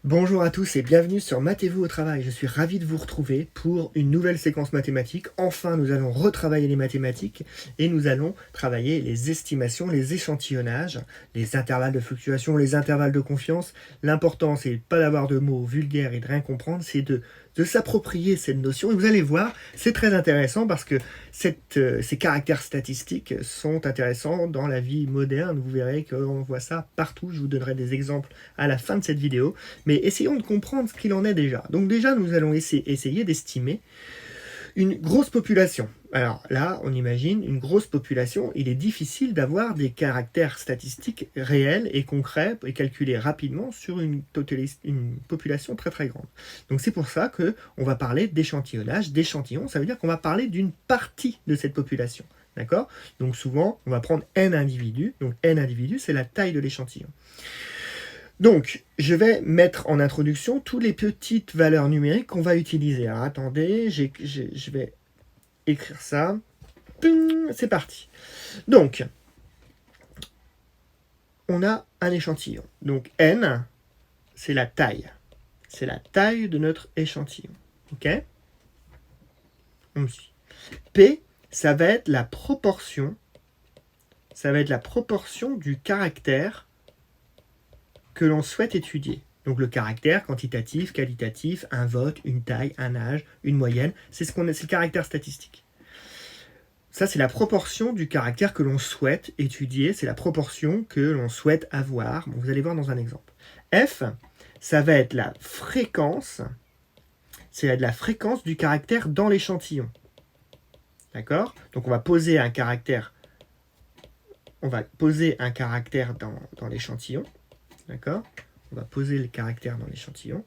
Bonjour à tous et bienvenue sur Maths et vous au travail. Je suis ravi de vous retrouver pour une nouvelle séquence mathématique. Enfin, nous allons retravailler les mathématiques et nous allons travailler les estimations, les échantillonnages, les intervalles de fluctuation, les intervalles de confiance. L'important, c'est pas d'avoir de mots vulgaires et de rien comprendre, c'est de s'approprier cette notion. Et vous allez voir, c'est très intéressant parce que ces caractères statistiques sont intéressants dans la vie moderne. Vous verrez qu'on voit ça partout. Je vous donnerai des exemples à la fin de cette vidéo. Mais essayons de comprendre ce qu'il en est déjà. Donc déjà, nous allons essayer d'estimer une grosse population. Alors là, on imagine une grosse population. Il est difficile d'avoir des caractères statistiques réels et concrets et calculés rapidement sur une population très très grande. Donc c'est pour ça qu'on va parler d'échantillonnage, d'échantillon. Ça veut dire qu'on va parler d'une partie de cette population. D'accord ? Donc souvent, on va prendre n individus. Donc n individus, c'est la taille de l'échantillon. Donc, je vais mettre en introduction toutes les petites valeurs numériques qu'on va utiliser. Alors, attendez, je vais écrire ça. C'est parti. Donc, on a un échantillon. Donc, n, c'est la taille. C'est la taille de notre échantillon. OK ? On me suit. P, ça va être la proportion. Ça va être la proportion du caractère que l'on souhaite étudier. Donc le caractère quantitatif, qualitatif, un vote, une taille, un âge, une moyenne, c'est le caractère statistique. Ça, c'est la proportion du caractère que l'on souhaite étudier, c'est la proportion que l'on souhaite avoir. Bon, vous allez voir dans un exemple. F, ça va être la fréquence, c'est la fréquence du caractère dans l'échantillon. D'accord ? Donc on va poser un caractère, dans l'échantillon. D'accord ? On va poser le caractère dans l'échantillon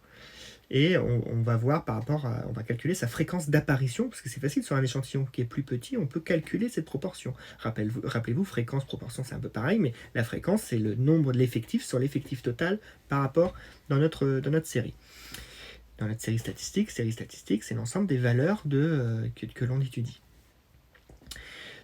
et on va voir par rapport à... On va calculer sa fréquence d'apparition, parce que c'est facile sur un échantillon qui est plus petit, on peut calculer cette proportion. Rappelez-vous, fréquence, proportion, c'est un peu pareil, mais la fréquence, c'est le nombre de l'effectif sur l'effectif total par rapport dans notre série. Dans notre série statistique, c'est l'ensemble des valeurs que l'on étudie.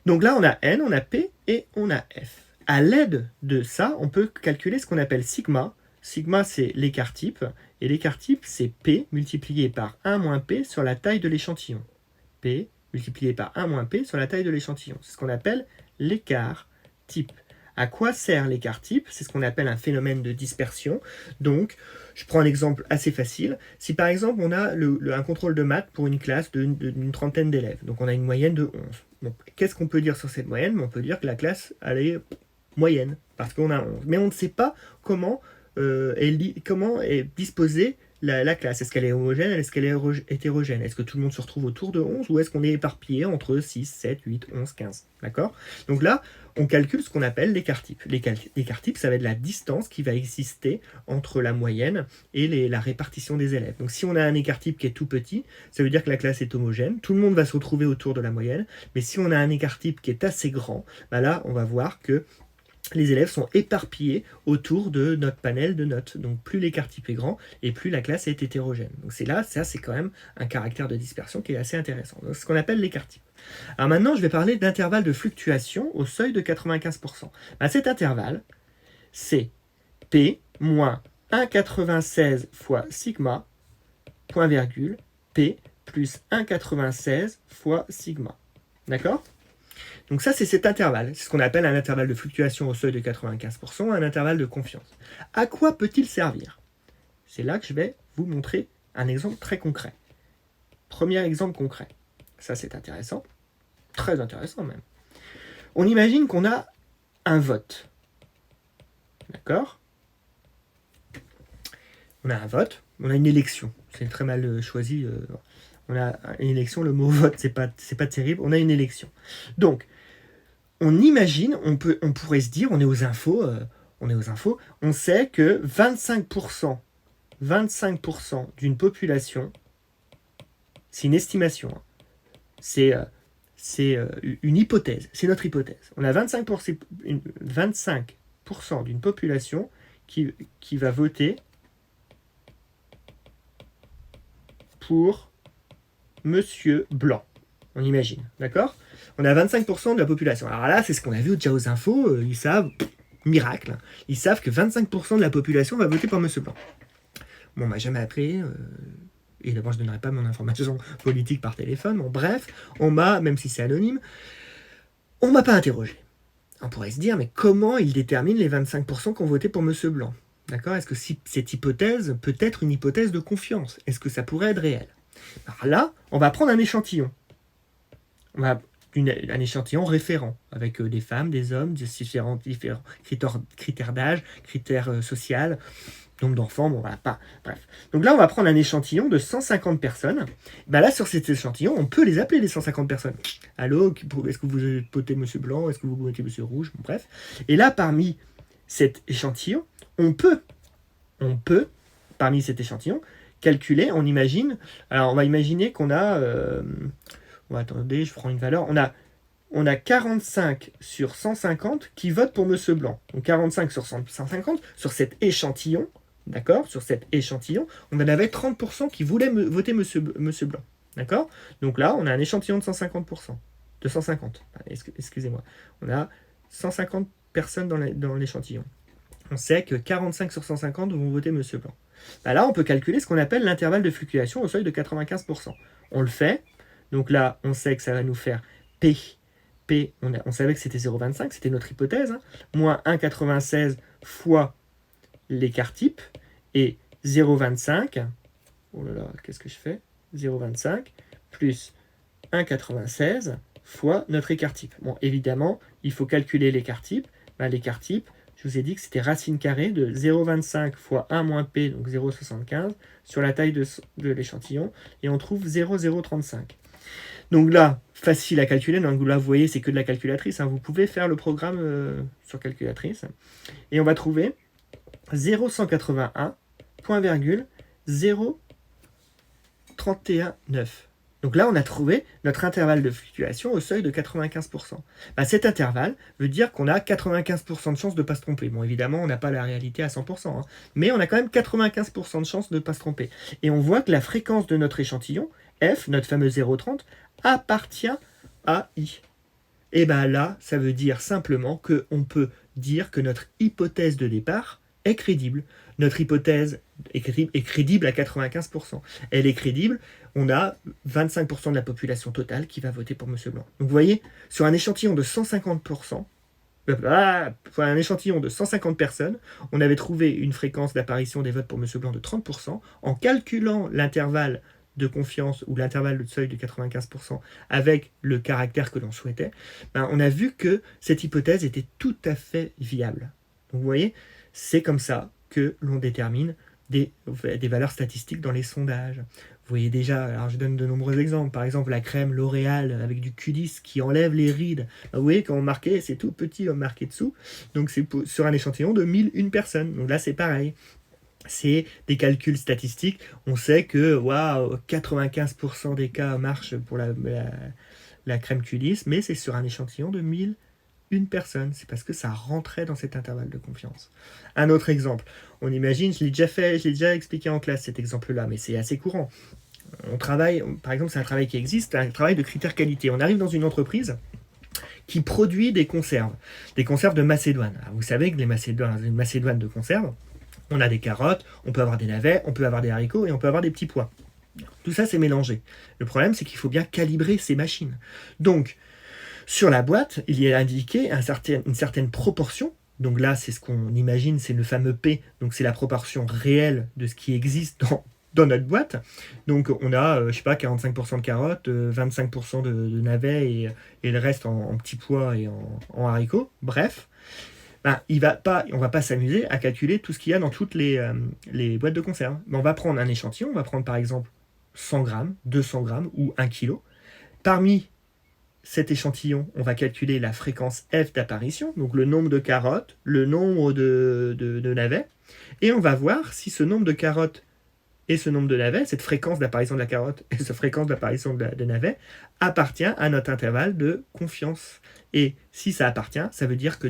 Donc là, on a N, on a P et on a F. À l'aide de ça, on peut calculer ce qu'on appelle sigma. Sigma, c'est l'écart type. Et l'écart type, c'est P multiplié par 1 moins P sur la taille de l'échantillon. P multiplié par 1 moins P sur la taille de l'échantillon. C'est ce qu'on appelle l'écart type. À quoi sert l'écart type ? C'est ce qu'on appelle un phénomène de dispersion. Donc, je prends un exemple assez facile. Si par exemple, on a un contrôle de maths pour une classe d'une trentaine d'élèves, donc on a une moyenne de 11. Donc, qu'est-ce qu'on peut dire sur cette moyenne ? On peut dire que la classe, elle est moyenne, parce qu'on a 11. Mais on ne sait pas comment est disposée la classe. Est-ce qu'elle est homogène ? Est-ce qu'elle est hétérogène ? Est-ce que tout le monde se retrouve autour de 11 ou est-ce qu'on est éparpillé entre 6, 7, 8, 11, 15 ? D'accord ? Donc là, on calcule ce qu'on appelle l'écart type. L'écart type, ça va être la distance qui va exister entre la moyenne et la répartition des élèves. Donc si on a un écart type qui est tout petit, ça veut dire que la classe est homogène, tout le monde va se retrouver autour de la moyenne, mais si on a un écart type qui est assez grand, bah là, on va voir que les élèves sont éparpillés autour de notre panel de notes. Donc plus l'écart type est grand et plus la classe est hétérogène. Donc c'est quand même un caractère de dispersion qui est assez intéressant. Donc c'est ce qu'on appelle l'écart type. Alors maintenant, je vais parler d'intervalle de fluctuation au seuil de 95%. Bah, cet intervalle, c'est P moins 1,96 fois sigma, point virgule, P plus 1,96 fois sigma. D'accord ? Donc ça, c'est cet intervalle. C'est ce qu'on appelle un intervalle de fluctuation au seuil de 95%, un intervalle de confiance. À quoi peut-il servir ? C'est là que je vais vous montrer un exemple très concret. Premier exemple concret. Ça, c'est intéressant. Très intéressant même. On imagine qu'on a un vote. D'accord ? On a un vote, on a une élection. C'est très mal choisi. On a une élection, le mot vote, c'est pas terrible. On a une élection. Donc, on imagine, on pourrait se dire, on est aux infos, on sait que 25% d'une population, c'est une estimation, hein, c'est une hypothèse, c'est notre hypothèse. On a 25% d'une population qui va voter pour Monsieur Blanc. On imagine, d'accord ? On a 25% de la population. Alors là, c'est ce qu'on a vu déjà aux infos, ils savent, miracle, ils savent que 25% de la population va voter pour M. Blanc. Bon, on m'a jamais appelé. Et d'abord, je ne donnerai pas mon information politique par téléphone. Bon, bref, on m'a, même si c'est anonyme, on m'a pas interrogé. On pourrait se dire, mais comment il détermine les 25% qui ont voté pour M. Blanc? D'accord? Est-ce que cette hypothèse peut être une hypothèse de confiance? Est-ce que ça pourrait être réel? Alors là, on va prendre un échantillon. On va un échantillon référent, avec des femmes, des hommes, différents critères d'âge, critères sociaux, nombre d'enfants, bon voilà, pas. Bref. Donc là, on va prendre un échantillon de 150 personnes. Ben là, sur cet échantillon, on peut les appeler les 150 personnes. Allô, est-ce que vous votez M. Blanc? Est-ce que vous votez M. Rouge? Bon, bref. Et là, parmi cet échantillon, on peut, parmi cet échantillon, calculer, on imagine, alors on va imaginer qu'on a, attendez, je prends une valeur, on a 45 sur 150 qui votent pour M. Blanc. Donc 45 sur 150, sur cet échantillon, d'accord, sur cet échantillon, on en avait 30% qui voulaient voter M. Blanc. D'accord? Donc là, on a un échantillon de 150%. De 150. Excusez-moi. On a 150 personnes dans l'échantillon. On sait que 45 sur 150 vont voter M. Blanc. Bah là, on peut calculer ce qu'on appelle l'intervalle de fluctuation au seuil de 95%. On le fait. Donc là, on sait que ça va nous faire P. On savait que c'était 0,25, c'était notre hypothèse. Hein, moins 1,96 fois l'écart type. Et 0,25. Oh là là, qu'est-ce que je fais? 0,25 plus 1,96 fois notre écart type. Bon, évidemment, il faut calculer l'écart type. Ben, l'écart type, je vous ai dit que c'était racine carrée de 0,25 fois 1 moins P, donc 0,75, sur la taille de l'échantillon, et on trouve 0,035. Donc là, facile à calculer, donc là, vous voyez, c'est que de la calculatrice, hein. Vous pouvez faire le programme sur calculatrice, et on va trouver 0,181, point virgule, 0,319. Donc là, on a trouvé notre intervalle de fluctuation au seuil de 95%. Bah, cet intervalle veut dire qu'on a 95% de chance de ne pas se tromper. Bon, évidemment, on n'a pas la réalité à 100%, hein, mais on a quand même 95% de chance de ne pas se tromper. Et on voit que la fréquence de notre échantillon, F, notre fameux 0,30, appartient à I. Et bien là, ça veut dire simplement qu'on peut dire que notre hypothèse de départ est crédible. Notre hypothèse est crédible à 95%. Elle est crédible, on a 25% de la population totale qui va voter pour M. Blanc. Donc vous voyez, sur un échantillon de 150%, pour un échantillon de 150 personnes, on avait trouvé une fréquence d'apparition des votes pour M. Blanc de 30%. En calculant l'intervalle de confiance ou l'intervalle de seuil de 95% avec le caractère que l'on souhaitait, on a vu que cette hypothèse était tout à fait viable. Donc vous voyez, c'est comme ça que l'on détermine des valeurs statistiques dans les sondages. Vous voyez déjà, alors je donne de nombreux exemples, par exemple la crème L'Oréal avec du Q10 qui enlève les rides. Vous voyez, quand on marquait, c'est tout petit marqué dessous, donc c'est sur un échantillon de 1001 personnes. Donc là, c'est pareil. C'est des calculs statistiques. On sait que 95% des cas marchent pour la crème Q10, mais c'est sur un échantillon de 1001 personnes. C'est parce que ça rentrait dans cet intervalle de confiance. Un autre exemple, on imagine, je l'ai déjà expliqué en classe cet exemple-là, mais c'est assez courant. On travaille, par exemple, c'est un travail qui existe, un travail de critères qualité. On arrive dans une entreprise qui produit des conserves de macédoine. Alors, vous savez que une macédoine de conserve, on a des carottes, on peut avoir des navets, on peut avoir des haricots et on peut avoir des petits pois. Tout ça, c'est mélangé. Le problème, c'est qu'il faut bien calibrer ces machines. Donc, sur la boîte, il y est indiqué une certaine proportion. Donc là, c'est ce qu'on imagine, c'est le fameux P. Donc c'est la proportion réelle de ce qui existe dans notre boîte. Donc on a, 45% de carottes, 25% de navets et le reste en petits pois et en haricots. Bref. On va pas s'amuser à calculer tout ce qu'il y a dans toutes les boîtes de conserve. On va prendre un échantillon, on va prendre par exemple 100 grammes, 200 grammes ou 1 kg. Parmi cet échantillon, on va calculer la fréquence F d'apparition, donc le nombre de carottes, le nombre de navets, et on va voir si ce nombre de carottes et ce nombre de navets, cette fréquence d'apparition de la carotte et cette fréquence d'apparition de navets, appartient à notre intervalle de confiance. Et si ça appartient, ça veut dire que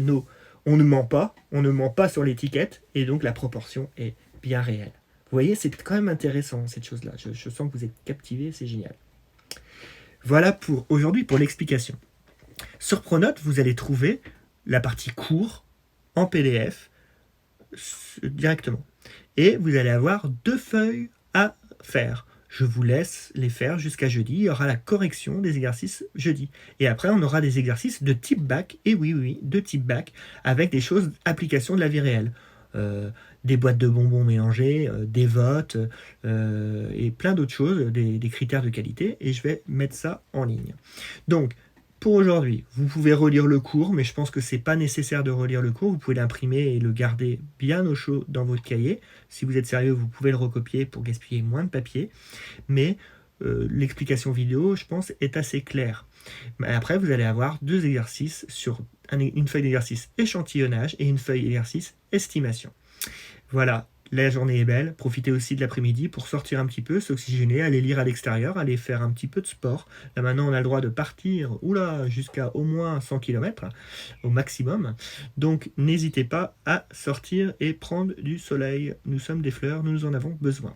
on ne ment pas sur l'étiquette, et donc la proportion est bien réelle. Vous voyez, c'est quand même intéressant, cette chose-là. Je sens que vous êtes captivés, c'est génial. Voilà pour aujourd'hui, pour l'explication. Sur Pronote, vous allez trouver la partie cours en PDF directement. Et vous allez avoir 2 feuilles à faire. Je vous laisse les faire jusqu'à jeudi. Il y aura la correction des exercices jeudi. Et après, on aura des exercices de type bac. Et oui, de type bac, avec des choses, application de la vie réelle. Des boîtes de bonbons mélangées, des votes, et plein d'autres choses, des critères de qualité. Et je vais mettre ça en ligne. Donc, pour aujourd'hui, vous pouvez relire le cours, mais je pense que c'est pas nécessaire de relire le cours. Vous pouvez l'imprimer et le garder bien au chaud dans votre cahier. Si vous êtes sérieux, vous pouvez le recopier pour gaspiller moins de papier. Mais l'explication vidéo, je pense, est assez claire. Mais après, vous allez avoir 2 exercices sur une feuille d'exercice échantillonnage et une feuille d'exercice estimation. Voilà. La journée est belle, profitez aussi de l'après-midi pour sortir un petit peu, s'oxygéner, aller lire à l'extérieur, aller faire un petit peu de sport. Là maintenant on a le droit de partir jusqu'à au moins 100 km au maximum. Donc n'hésitez pas à sortir et prendre du soleil. Nous sommes des fleurs, nous en avons besoin.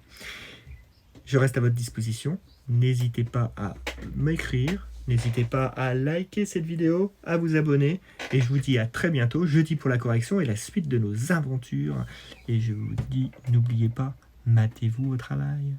Je reste à votre disposition. N'hésitez pas à m'écrire. N'hésitez pas à liker cette vidéo, à vous abonner. Et je vous dis à très bientôt, jeudi pour la correction et la suite de nos aventures. Et je vous dis, n'oubliez pas, matez-vous au travail.